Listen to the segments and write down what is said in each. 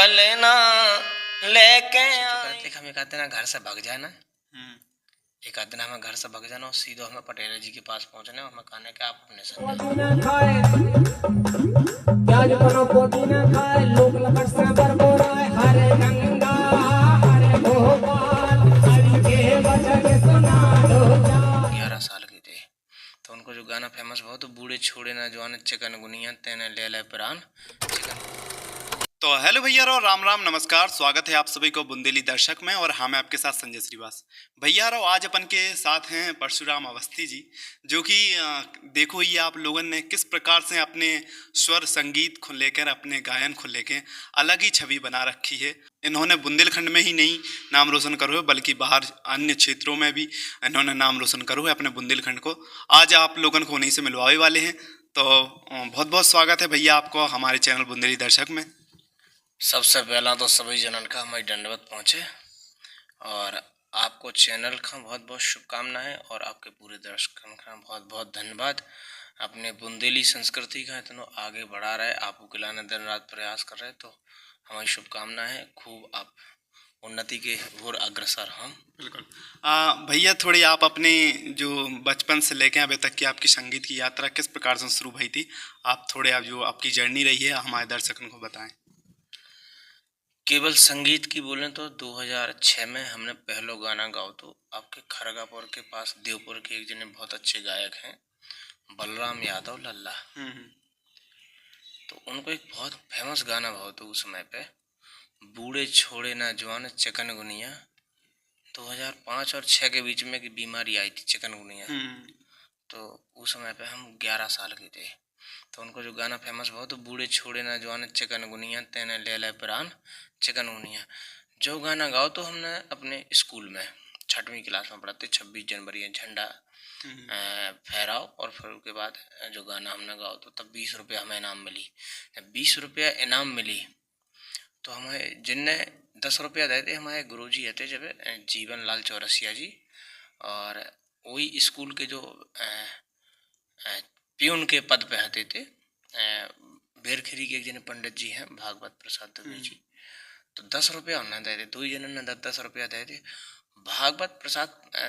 पलना लेके हम एक आध दिन घर से भाग जाए ना, एक आध दिन हमें घर से भाग जाना और सीधो हमें पटेल जी के पास पहुंचना और हमें कहने के आप अपने संग 11 साल के थे तो उनको जो गाना फेमस बहुत तो बूढ़े छोड़े ना जवान चिकन गुनिया तेने ले ले प्राण चिकन। तो हेलो भैया रो राम राम नमस्कार, स्वागत है आप सभी को बुंदेली दर्शक में। और हम आपके साथ संजय श्रीवास। भैया रो आज अपन के साथ हैं परशुराम अवस्थी जी, जो कि देखो ये आप लोगों ने किस प्रकार से अपने स्वर संगीत को लेकर अपने गायन को लेकर अलग ही छवि बना रखी है। इन्होंने बुंदेलखंड में ही नहीं नाम रोशन करो है बल्कि बाहर अन्य क्षेत्रों में भी इन्होंने नाम रोशन करो है अपने बुंदेलखंड को। आज आप लोगों को उन्हीं से मिलवाने वाले हैं, तो बहुत बहुत स्वागत है भैया आपको हमारे चैनल बुंदेली दर्शक में। सबसे पहला तो सभी जनन का हमारी दंडवत पहुँचे और आपको चैनल का बहुत बहुत शुभकामनाएं और आपके पूरे दर्शकों का बहुत बहुत धन्यवाद। अपने बुंदेली संस्कृति का इतना आगे बढ़ा रहे, आपको खिलाने दिन रात प्रयास कर रहे, तो हमारी शुभकामनाएं है खूब आप उन्नति के ओर अग्रसर हम। बिल्कुल भैया, थोड़ी आप अपने जो बचपन से लेके अभी तक की आपकी संगीत की यात्रा किस प्रकार से शुरू हुई थी, आप थोड़े आप जो आपकी जर्नी रही है हमारे दर्शकों को बताएं। केवल संगीत की बोलें तो 2006 में हमने पहला गाना गाओ तो आपके खरगापुर के पास देवपुर के एक जने बहुत अच्छे गायक हैं बलराम यादव लल्ला, तो उनको एक बहुत फेमस गाना भाव तो उस समय पे बूढ़े छोड़े ना जवान चिकनगुनिया 2005 और 6 के बीच में की बीमारी आई थी चिकनगुनिया। तो उस समय पे हम 11 साल के थे, तो उनको जो गाना फेमस बहुत तो बूढ़े छोड़े ना जवान चिकनगुनिया तेने ले ले प्राण चिकनगुनिया, जो गाना गाओ तो हमने अपने स्कूल में 6वीं क्लास में पढ़ते 26 जनवरी झंडा फहराओ और फिर उसके बाद जो गाना हमने गाओ तो तब 20 रुपया हमें इनाम मिली। 20 रुपया इनाम मिली तो हमें जिनने 10 रुपया दे थे हमारे गुरुजी थे जब जीवन लाल चौरसिया जी, और वही स्कूल के जो प्यून के पद पे आते थे बेरखिरी के एक जने पंडित जी हैं भागवत प्रसाद दुबे जी, तो 10 रुपया उन्होंने दे थे, 2 जनों ने 10 रुपया दे थे। भागवत प्रसाद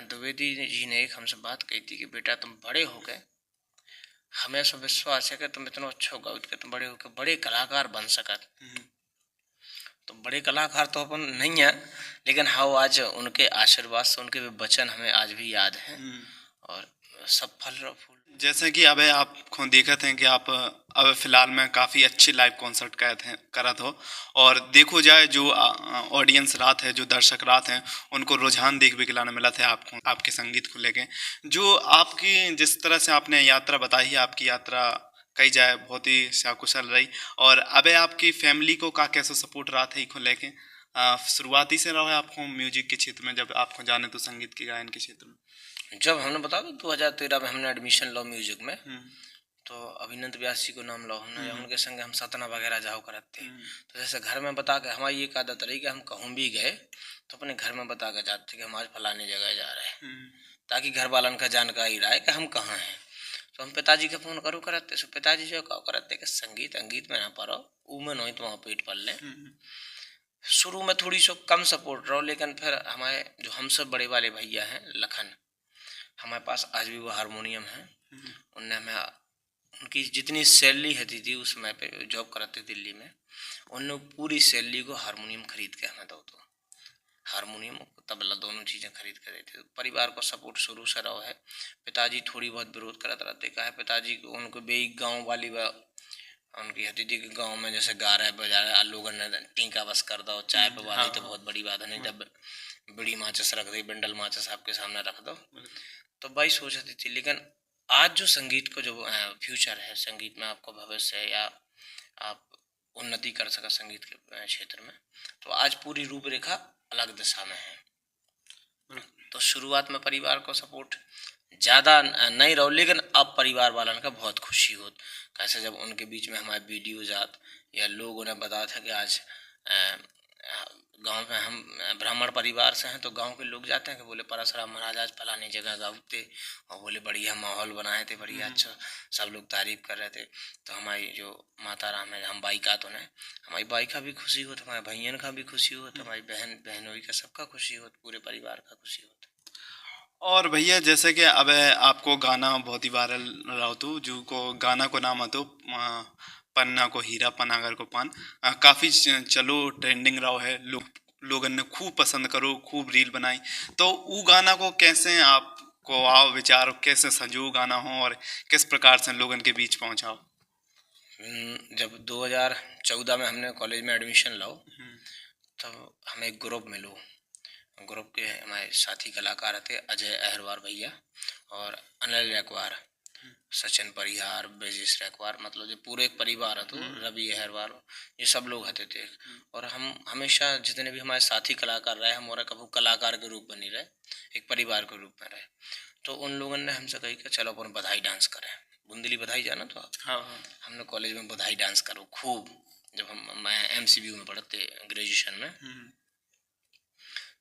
द्विवेदी जी ने एक हमसे बात कही थी कि बेटा तुम बड़े हो गए, हमें ऐसा विश्वास है कि तुम इतना अच्छा गाओ कि तुम बड़े होकर बड़े कलाकार बन सकत। तो बड़े कलाकार तो अपन नहीं है, लेकिन हाँ आज उनके आशीर्वाद से उनके वचन हमें आज भी याद हैं और सब फल फूल। जैसे कि अब आपको देखते हैं कि आप अब फिलहाल में काफ़ी अच्छी लाइव कॉन्सर्ट करत हो, और देखो जाए जो ऑडियंस रात है, जो दर्शक रात हैं, उनको रुझान देख भी खिलाने मिला था आपको आपके संगीत को लेके। जो आपकी जिस तरह से आपने यात्रा बताई है, आपकी यात्रा कही जाए बहुत ही सकुशल रही, और अब आपकी फैमिली को का कैसा सपोर्ट रहा था को लेके शुरुआती से रहा है आपको म्यूजिक के क्षेत्र में, जब आपको जाने तो संगीत के गायन के क्षेत्र में। जब हमने बता दो 2013 में हमने एडमिशन लो म्यूजिक में, तो अभिनंद व्यास जी को नाम लो हमने, उनके संग हम सतना वगैरह जाओ करते थे। तो जैसे घर में बता के हमारी एक आदत रही कि हम कहूँ भी गए तो अपने घर में बता के जाते थे कि हम आज फलानी जगह जा रहे हैं, ताकि घर वालन का जानकारी रहे कि हम कहाँ हैं। तो हम पिताजी के फोन करो करते, सो पिताजी जो कहो करते कि संगीत अंगीत में ना पढ़ो उमें नहीं तो वहाँ पेट पल ले। शुरू में थोड़ी सो कम सपोर्ट रहो, लेकिन फिर हमारे जो हमसे बड़े वाले भैया हैं लखन, हमारे पास आज भी वो हारमोनियम है, उनने हमें उनकी जितनी सैलरी होती थी उस समय पे जॉब कराते दिल्ली में, उनने पूरी सैलरी को हारमोनियम खरीद के हमें दो, तो हारमोनियम तबला दोनों चीज़ें खरीद कर देते। तो परिवार को सपोर्ट शुरू से रहो है। पिताजी थोड़ी बहुत विरोध करते रहते, कहा पिताजी को उनको बे गाँव वाली उनकी होती थी कि गाँव में जैसे गा रहे बजा रहे लोग टीका बस कर दो, चाय पे वाली तो बहुत बड़ी बात है, नहीं तब बड़ी माचिस रख दी, बंडल माचिस आपके सामने रख दो, तो भाई सोचती थी। लेकिन आज जो संगीत को जो फ्यूचर है, संगीत में आपको भविष्य है या आप उन्नति कर सका संगीत के क्षेत्र में, तो आज पूरी रूपरेखा अलग दिशा में है। तो शुरुआत में परिवार को सपोर्ट ज़्यादा नहीं रहो, लेकिन अब परिवार वालों का बहुत खुशी हो, कैसे जब उनके बीच में हमारे वीडियो जात या लोग उन्हें बता था कि आज गांव गांव में हम ब्राह्मण परिवार से हैं, तो गांव के लोग जाते हैं कि बोले परशुराम महाराज आज फलानी जगह गाँव थे और बोले बढ़िया माहौल बनाए थे, बढ़िया अच्छा, सब लोग तारीफ कर रहे थे। तो हमारी जो माता राम है, हम बाई का तो नहीं, हमारी बाई का भी खुशी हो, हमारे भैया का भी खुशी हो, हमारी बहन बहनोई का सबका खुशी हो, पूरे परिवार का खुशी हो। और भैया जैसे कि अब आपको गाना बहुत ही वायरल रहा तो जो को गाना को नाम तो पन्ना को हीरा पनागर को पान काफी चलो ट्रेंडिंग रहा है, लोगन ने खूब पसंद करो, खूब रील बनाई। तो वो गाना को कैसे आपको आओ विचार, कैसे संजो गाना हो और किस प्रकार से लोगन के बीच पहुंचाओ? जब 2014 में हमने कॉलेज में एडमिशन लाओ, तब हमें एक ग्रुप मिलो। ग्रुप के हमारे साथी कलाकार थे अजय अहरवार भैया और अनिल रैकवार, सचिन परिहार, ब्रजेश रैकवार, मतलब जो पूरे एक परिवार है, तो रवि अहरवार, ये सब लोग होते थे। और हम हमेशा जितने भी हमारे साथी कलाकार रहे, हमारा कभी कलाकार के रूप में नहीं रहे, एक परिवार के रूप में रहे। तो उन लोगों ने हमसे कही कि चलो अपन बधाई डांस करें, बुंदेली बधाई जाना तो आप। हाँ हाँ। हमने कॉलेज में बधाई डांस करो खूब, जब मैं MCBU में पढ़ते ग्रेजुएशन में।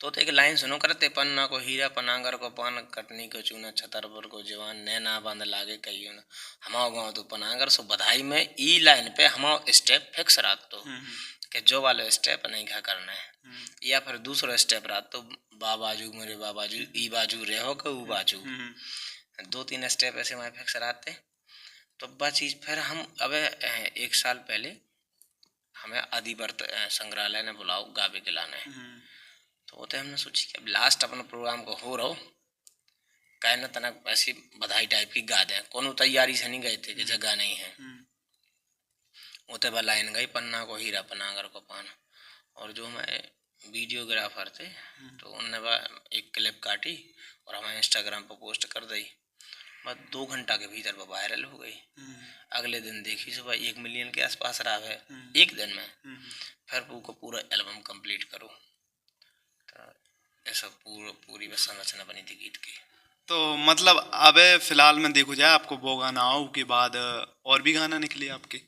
तो एक लाइन सुनो करते, पन्ना को हीरा पनागर को पान, कटनी को चूना छतरपुर को जवान, नैना बंद लागे कहियो ना हमाओ गाँव तो पनागर। सो बधाई में ई लाइन पे हमाओ स्टेप फिक्स रात तो कि जो वाले स्टेप नहीं खा करना है, या फिर दूसरा स्टेप रात तो बाबाजू मेरे बाबाजू ई बाजू रहो के ऊ बाजू, 2-3 स्टेप ऐसे हमारे फिक्स रहते। तो बस चीज फिर हम अब 1 साल पहले हमें आदिवर्त संग्रहालय ने बुलाओ गावे के लाने। तो वो तो हमने सोची कि अब लास्ट अपना प्रोग्राम को हो रहो कहे न तनक ऐसी बधाई टाइप की गा दें, कोनो तैयारी से नहीं गए थे कि जगह नहीं है। उते बा लाइन गई, पन्ना को हीरा पनागर को पान। और जो हमारे वीडियोग्राफर थे तो उनने बा एक क्लिप काटी और हमारे इंस्टाग्राम पर पोस्ट कर दी। बस 2 घंटा के भीतर वो वायरल हो गई। अगले दिन देखी सुबह 1 मिलियन के आसपास रहा है एक दिन में। फिर वो को पूरा एल्बम कंप्लीट करो, तो ऐसा पूरी बस संरचना बनी थी गीत की। तो मतलब अब फिलहाल में देखो जाए आपको वो गाना आओ के बाद और भी गाना निकले आपके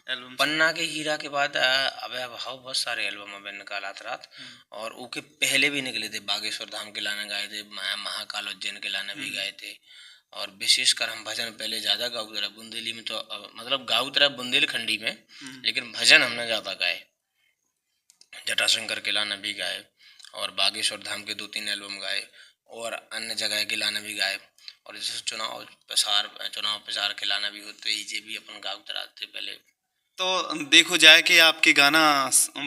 एल्बम? पन्ना के हीरा के बाद अब बहुत सारे एल्बम अब निकाला था रात, और उनके पहले भी निकले थे। बागेश्वर धाम के लाने गाए थे, महाकाल उज्जैन के लाने भी गाए थे। और विशेषकर हम भजन पहले ज्यादा गाउत रहे बुंदेली में, तो मतलब गाउत रहे बुंदेलखंडी में, लेकिन भजन हमने ज्यादा गाए। जटाशंकर के लाने भी गाए और बागेश्वर धाम के 2-3 एल्बम गाए और अन्य जगह के लाने भी गाए। और जैसे चुनाव प्रचार के लाना भी होते ही, भी अपन गाउत रहते पहले। तो देखो जाए कि आपके गाना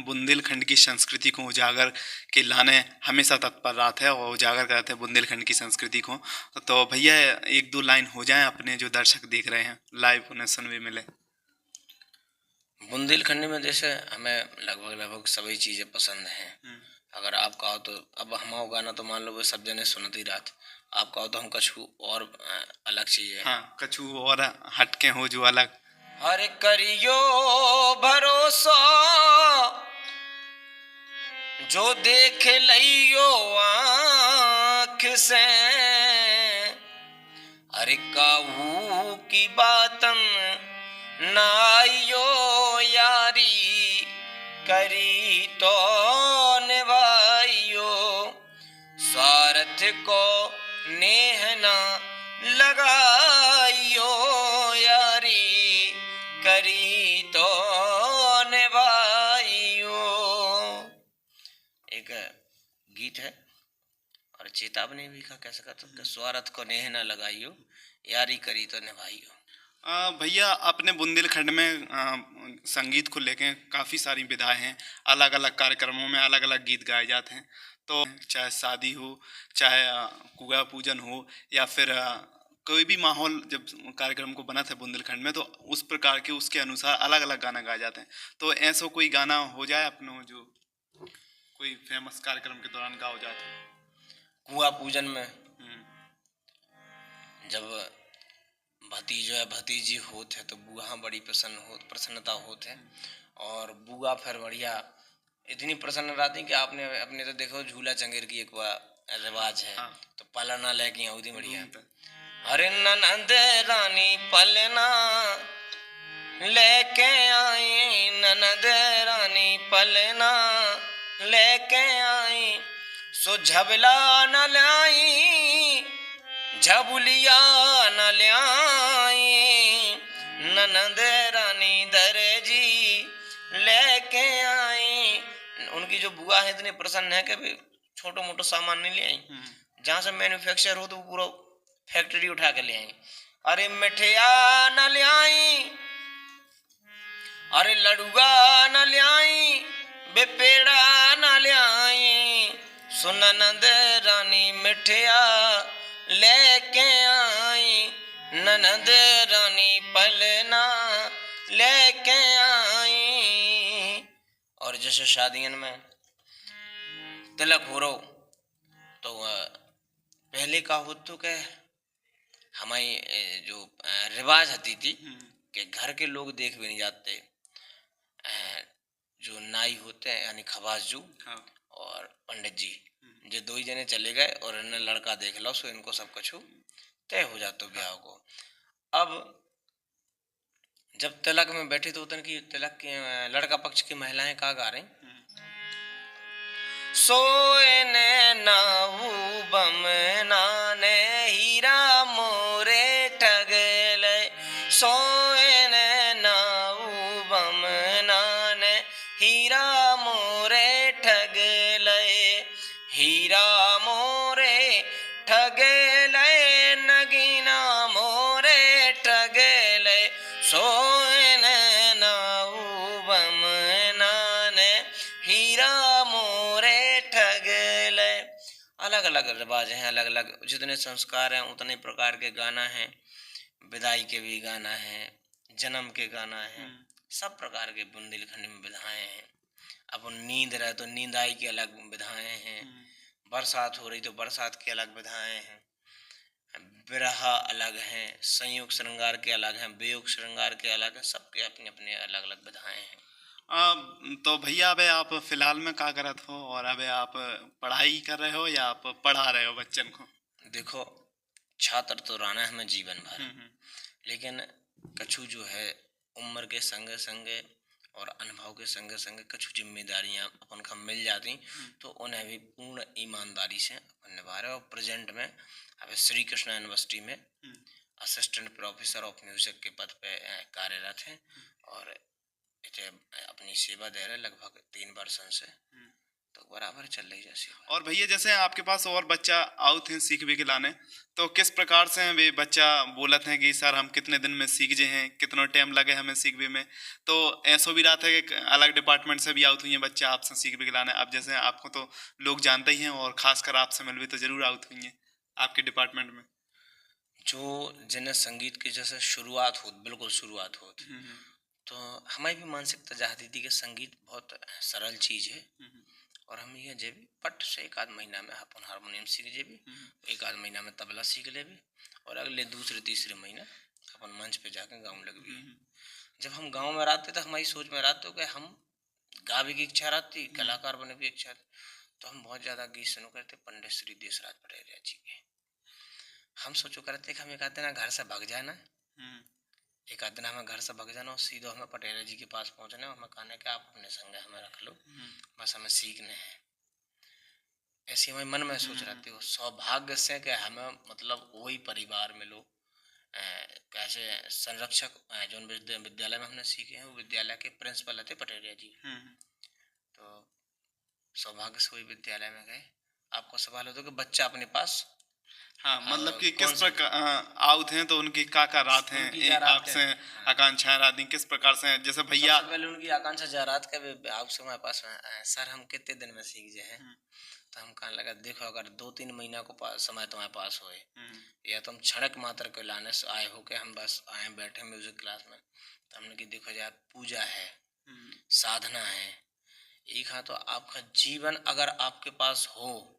बुंदेलखंड की संस्कृति को उजागर के लाने हमेशा तत्पर रहते हैं और उजागर करते हैं बुंदेलखंड की संस्कृति को। तो भैया 1-2 लाइन हो जाए अपने जो दर्शक देख रहे हैं लाइव उन्हें सुनने मिले। बुंदेलखंड में जैसे हमें लगभग सभी चीजें पसंद हैं। अगर आप कहो तो अब हमारा गाना तो मान लो वो सब जने सुनती रात, आप कहो तो हम कछु और अलग चीजें। हाँ, कछु और हटके हो जो अलग। हर करियो भरोसा जो देख लियो आँख से, अरे काहू की बातन नाइयो यारी करी तो निभाइयो, स्वार्थ को नेह ना लगाइयो यारी करी तो निभाइयो। एक गीत है और चेतावनी भी का कह सकता तो स्वार्थ को नेह ना लगाइयो यारी करी तो निभाइयो। भैया अपने बुंदेलखंड में संगीत को लेके काफ़ी सारी विधाएं हैं, अलग अलग कार्यक्रमों में अलग अलग गीत गाए जाते हैं। तो चाहे शादी हो, चाहे कुआ पूजन हो, या फिर कोई भी माहौल जब कार्यक्रम को बना था बुंदेलखंड में, तो उस प्रकार के उसके अनुसार अलग अलग गाना गाए जाते हैं। तो ऐसा कोई गाना हो जाए अपना जो कोई फेमस कार्यक्रम के दौरान गाओ जाता है? कुआ पूजन में जब भतीजो या भतीजी होते हैं तो बुआ बड़ी प्रसन्नता होते हैं। और बुआ फिर बढ़िया इतनी प्रसन्न रहती कि आपने अपने तो देखो झूला चंगेर की एक रिवाज है। हाँ। तो पलना लेके आऊदी बढ़िया, अरे ननद रानी पलना लेके आई, ननद रानी पलना लेके आई, सो झबला न लाई, झबुलिया न ल्याई, ननद रानी दर्जी लेके आई। उनकी जो बुआ है इतनी प्रसन्न है कि भी छोटो मोटो सामान नहीं ले आई, जहां से मैन्युफैक्चर हो तो वो पूरा फैक्ट्री उठा के ले आई। अरे मिठिया न ले आई, अरे लडुआ न ले आई, बेपेड़ा न ले आई, सुननद रानी मिठिया लेके आई, ननद रानी पलना लेके आई। और जैसे शादियन में तिलक हो रहो तो पहले का हो तो क्या हमारी जो रिवाज होती थी कि घर के लोग देख भी नहीं जाते, जो नाई होते हैं यानी खवासजू और पंडित जी, जो दो ही जने चले गए और इन्हें लड़का देख लो सो इनको सब कुछ तय हो जाता ब्याह को। अब जब तिलक में बैठे तो उतन की तिलक की लड़का पक्ष की महिलाएं का गा रही, सोए नाऊ बमना ने हीरा मोरे ठगले, सोए नाऊ बमना ने हीरा मोरे ठगले, हीरा मोरे ठगले, नगीना मोरे ठगले, सोए नाऊ बमना ने हीरा मोरे ठगले। अलग अलग रिवाज हैं, अलग अलग जितने संस्कार हैं उतने प्रकार के गाना हैं, विदाई के भी गाना है, जन्म के गाना है, सब प्रकार के बुंदेलखंड में विधाएं हैं। अब नींद रहे तो नींदाई की अलग विधाएं हैं, बरसात हो रही तो बरसात की अलग विधाएं हैं, विरह अलग हैं, संयोग श्रृंगार के अलग हैं, वियोग श्रृंगार के अलग हैं, सबके अपने अपने अलग अलग विधाएं हैं। तो भैया अबे आप फिलहाल में क्या करत हो, और अबे आप पढ़ाई कर रहे हो या आप पढ़ा रहे हो बच्चन को? देखो छात्र तो रहना है हमें जीवन भर, लेकिन कछु जो है उम्र के संगे संगे और अनुभव के संगे संगे कछु जिम्मेदारियां अपन का मिल जाती तो उन्हें भी पूर्ण ईमानदारी से अपन निभा रहे। और प्रेजेंट में अब श्री कृष्ण यूनिवर्सिटी में असिस्टेंट प्रोफेसर ऑफ म्यूजिक के पद पे कार्यरत हैं और अपनी सेवा दे रहे लगभग 3 वर्षों से, तो बराबर चल रही जैसे। और भैया जैसे आपके पास और बच्चा आउट हैं सीख भी के लाने, तो किस प्रकार से वे बच्चा बोलत हैं कि सर हम कितने दिन में सीख जे हैं, कितना टाइम लगे हमें सीख भी में? तो ऐसा भी रहा है कि अलग डिपार्टमेंट से भी आउट हुई हैं बच्चा आपसे सीख भी के लाने। अब जैसे आपको तो लोग जानते ही हैं और खासकर आपसे मिल भी तो जरूर आउट हुई हैं आपके डिपार्टमेंट में। जो जिन्हें संगीत की जैसे शुरुआत हो, बिल्कुल शुरुआत हो, तो हमारी भी मानसिकता चाहती थी कि संगीत बहुत सरल चीज है और हम ये जे भी पट से 1 आध महीना में अपन हारमोनियम सीख जे भी, 1 आध महीना में तबला सीख ले भी, और अगले दूसरे तीसरे महीने अपन मंच पे जाकर गाँव लग भी। जब हम गाँव में रहते तो हमारी सोच में रहते कि हम गावे की इच्छा रहती, कलाकार बने की इच्छा थी, तो हम बहुत ज्यादा गीत सुनो करते पंडित श्री देशराज पटेरिया जी के। हम सोचो करते कि हम एक आध दिन घर से भाग जाए ना, एक आध दिन हमें घर से भाग जाना और सीधो हमें पटेरिया जी के पास पहुंचना, हमें कहना कि आप अपने संग हमें रख लो, बस हमें सीखने हैं। ऐसी हमारे मन में सोच रहती हो। सौभाग्य से कि हमें मतलब वही परिवार में लोग कैसे संरक्षक जो विद्यालय में हमने सीखे हैं वो विद्यालय के प्रिंसिपल थे पटेरिया जी, तो सौभाग्य से वही विद्यालय में गए। आपको सवाल होता है कि बच्चा अपने पास हाँ, मतलब कि किस प्रकार आउट हैं तो उनकी का रात हैं आपसे आकांक्षाएं रात किस प्रकार से हैं? जैसे भैया पहले उनकी आकांक्षा जा रात का आपसे हमारे पास सर हम कितने दिन में सीख जाए हैं, तो हम कहने लगा देखो अगर 2-3 महीना को समय तुम्हारे पास होए या तुम क्षणिक मात्र के लाने से आए हो कि हम बस आए बैठे म्यूजिक क्लास में, तो हमने कि देखो यार पूजा है, साधना है, एक हाँ तो आपका जीवन अगर आपके पास हो,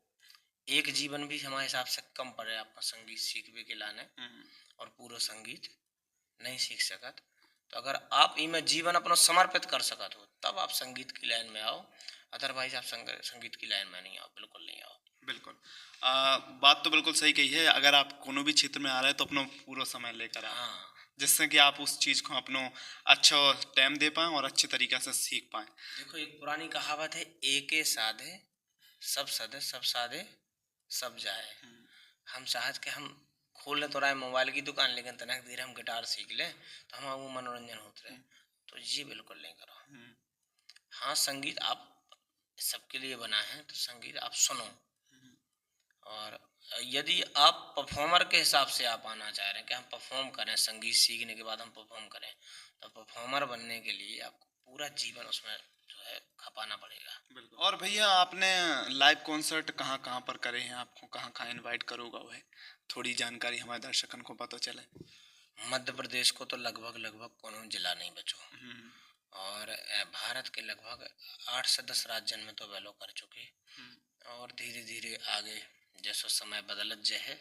एक जीवन भी हमारे हिसाब से कम पड़े आपका संगीत सीख भी के लाने और पूरा संगीत नहीं सीख सकत, तो अगर आप इनमें जीवन अपना समर्पित कर सकत हो तब आप संगीत की लाइन में आओ, अदरवाइज आप संगीत की लाइन में नहीं आओ, बिल्कुल नहीं आओ। बिल्कुल बात तो बिल्कुल सही कही है। अगर आप कोनो भी क्षेत्र में आ रहे हैं तो अपना पूरा समय लेकर आओ। हाँ, जिससे कि आप उस चीज़ को अपनो अच्छा टाइम दे पाएँ और अच्छे तरीक़े से सीख पाएँ? देखो एक पुरानी कहावत है, एके साधे सब सधे, सब साधे सब जाए। हम चाहत के हम खोल ले तो रहा है मोबाइल की दुकान, लेकिन तनक देर हम गिटार सीख ले तो हम वो मनोरंजन होते रहे, तो ये बिल्कुल नहीं करो। हाँ, संगीत आप सबके लिए बना है, तो संगीत आप सुनो। और यदि आप परफॉर्मर के हिसाब से आप आना चाह रहे हैं कि हम परफॉर्म करें, संगीत सीखने के बाद हम परफॉर्म करें, तो परफॉर्मर बनने के लिए आपको पूरा जीवन उसमें जो है खपाना पड़ेगा। बिल्कुल। और भैया आपने लाइव कॉन्सर्ट कहाँ-कहाँ पर करे हैं? आपको कहाँ-कहाँ इनवाइट करोगा वह? थोड़ी जानकारी हमारे दर्शकन को पता चले। मध्य प्रदेश को तो लगभग लगभग कोनो जिला नहीं बचो, हुँ, और भारत के लगभग 8 से 10 राज्यन में तो वेलो कर चुके। और धीरे धीरे आगे जैसो समय बदलत जे है,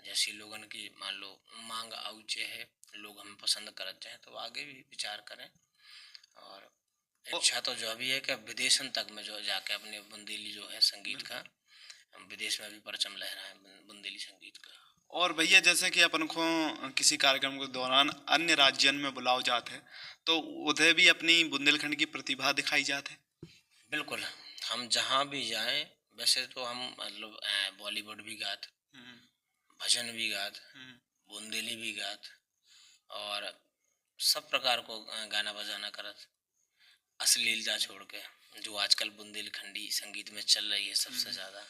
जैसी लोगन की मान लो मांग आउचे है, लोग हमें पसंद करत जाए, तो आगे भी विचार करें। और औ इच्छा तो जो भी है कि विदेशन तक में जो जाके अपने बुंदेली जो है संगीत का, विदेश में भी परचम लहराए बुंदेली संगीत का। और भैया जैसे कि अपन को किसी कार्यक्रम के दौरान अन्य राज्यन में बुलाओ जात है, तो उधर भी अपनी बुंदेलखंड की प्रतिभा दिखाई जात है? बिल्कुल, हम जहाँ भी जाएँ, वैसे तो हम मतलब बॉलीवुड भी गात, हुँ, भजन भी गात, हुँ, बुंदेली भी गात, और सब प्रकार को गाना बजाना करत, अश्लीलता छोड़ के, जो आजकल बुंदेलखंडी संगीत में चल रही है सबसे ज़्यादा,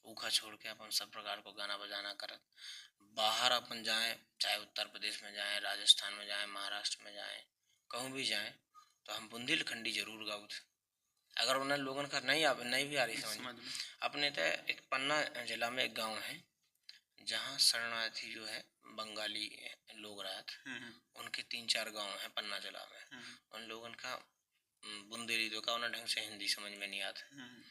ऊखा छोड़ के अपन सब प्रकार को गाना बजाना करत। बाहर अपन जाएँ, चाहे उत्तर प्रदेश में जाएँ, राजस्थान में जाएँ, महाराष्ट्र में जाएँ, कहूँ भी जाएँ, तो हम बुंदेलखंडी ज़रूर गाउत। अगर उन्हें लोगन का नहीं भी आ रही समझ में। समझ में। अपने तो एक पन्ना जिला में एक गांव है, जहाँ शरणार्थी जो है बंगाली लोग रहत, हुँ, हुँ, उनके 3-4 गांव हैं पन्ना जिला में। हुँ, उन लोगन का बुंदेली तो का उन्हें ढंग से हिंदी समझ में नहीं आती, हुँ।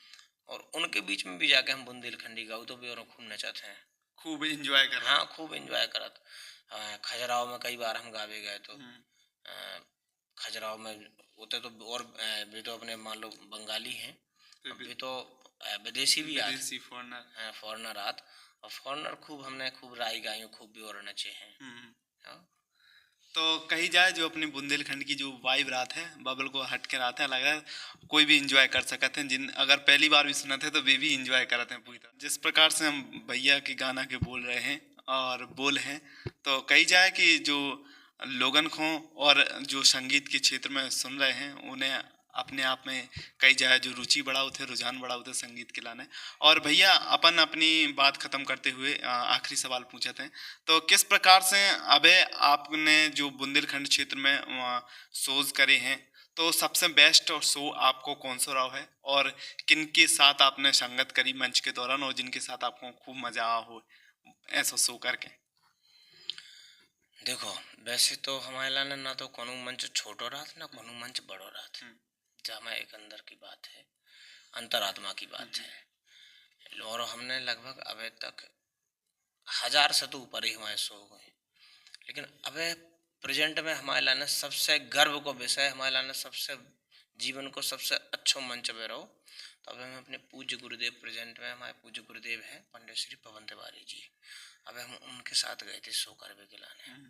और उनके बीच में भी जाके हम बुंदेलखंडी गाओ तो भी और खूब नचत हैं। खूब एन्जॉय कर रहे हाँ, खूब एंजॉय करत। खजुराहो में कई बार हम गावे गए, तो हैं। खजुराहो में होते तो, और वे तो अपने मान लो बंगाली हैं, तो अब वे तो विदेशी भी आते, विदेशी फॉरेनर। फॉरेनर आत, और फॉरेनर खूब हमने खूब राई गाई, खूब भी और नचे हैं। हुँ। हाँ। तो कही जाए जो अपनी बुंदेलखंड की जो वाइब रात है बबल को हट के रात है लगा कोई भी इंजॉय कर सकते हैं, जिन अगर पहली बार भी सुना थे तो वे भी इंजॉय करते हैं पूरी तरह। जिस प्रकार से हम भैया के गाना के बोल रहे हैं और बोल हैं, तो कही जाए कि जो लोगन को और जो संगीत के क्षेत्र में सुन रहे हैं उन्हें अपने आप में कई जाए जो रुचि बढ़ाओ थे, रुझान बढ़ाओ थे संगीत के लाने। और भैया अपन अपनी बात खत्म करते हुए आखिरी सवाल पूछे थे, तो किस प्रकार से अबे आपने जो बुंदेलखंड क्षेत्र में शोज करे हैं, तो सबसे बेस्ट और शो आपको कौन सा रहा है और किन के साथ आपने संगत करी मंच के दौरान और जिनके साथ आपको खूब मजा आया हो ऐसा शो करके? देखो, वैसे तो हमारे लाने ना तो कोनो मंच छोटो रहत, ना कोनो मंच बड़ो रहत। जहाँ एक अंदर की बात है, अंतरात्मा की बात है, और हमने लगभग अभी तक 1000 से तो ऊपर ही हमारे शो हुए। लेकिन अबे प्रेजेंट में हमारे लाने सबसे गर्व को विषय, हमारे लाने सबसे जीवन को सबसे अच्छो मंच में रहो, तो अब हम अपने पूज्य गुरुदेव, प्रेजेंट में हमारे पूज्य गुरुदेव हैं पंडित श्री पवन तिवारी जी, अब हम उनके साथ गए थे शो करवे के लाने।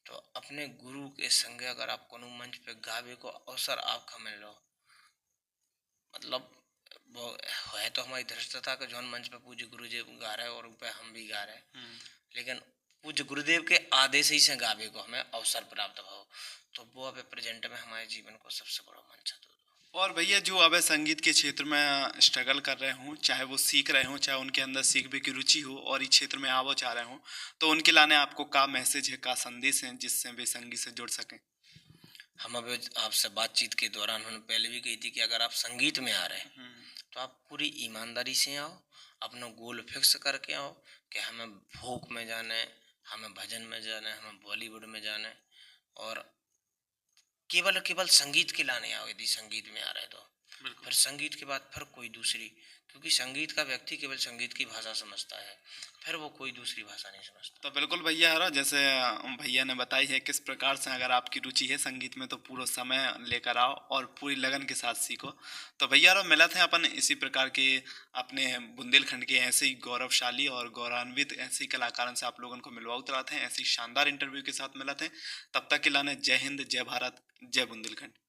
तो अपने गुरु के संग अगर आप कोनो मंच पे गावे को अवसर आपका मिल लो, मतलब वो है तो हमारी धृष्टता का जौन मंच पे पूज्य गुरुदेव गा रहे और ऊपर हम भी गा रहे हैं, लेकिन पूज्य गुरुदेव के आदेश ही से गावे को हमें अवसर प्राप्त हो, तो वो अब प्रेजेंट में हमारे जीवन को सबसे बड़ा मंच है। और भैया जो अब संगीत के क्षेत्र में स्ट्रगल कर रहे हों, चाहे वो सीख रहे हों, चाहे उनके अंदर सीखने की रुचि हो और इस क्षेत्र में आवो चाह रहे हों, तो उनके लाने आपको का मैसेज है, का संदेश है जिससे वे संगीत से जुड़ सकें? हम अब आपसे बातचीत के दौरान उन्होंने पहले भी कही थी कि अगर आप संगीत में आ रहे हैं तो आप पूरी ईमानदारी से आओ, अपना गोल फिक्स करके आओ कि हमें फोक में जाना है, हमें भजन में जाना है, हमें बॉलीवुड में जाना है, और केवल केवल संगीत के लाने आओ यदि संगीत में आ रहे तो। फिर संगीत के बाद फिर कोई दूसरी, क्योंकि संगीत का व्यक्ति केवल संगीत की भाषा समझता है, फिर वो कोई दूसरी भाषा नहीं समझता। तो बिल्कुल भैया है जैसे भैया ने बताई है किस प्रकार से अगर आपकी रुचि है संगीत में तो पूरा समय लेकर आओ और पूरी लगन के साथ सीखो। तो भैया मिला थे अपन इसी प्रकार के अपने बुंदेलखंड के ऐसे ही गौरवशाली और गौरवान्वित ऐसे ही कलाकारों से आप लोगों को मिलवा उतरा थे, ऐसी शानदार इंटरव्यू के साथ मिला थे। तब तक के लाने जय हिंद, जय भारत, जय बुंदेलखंड।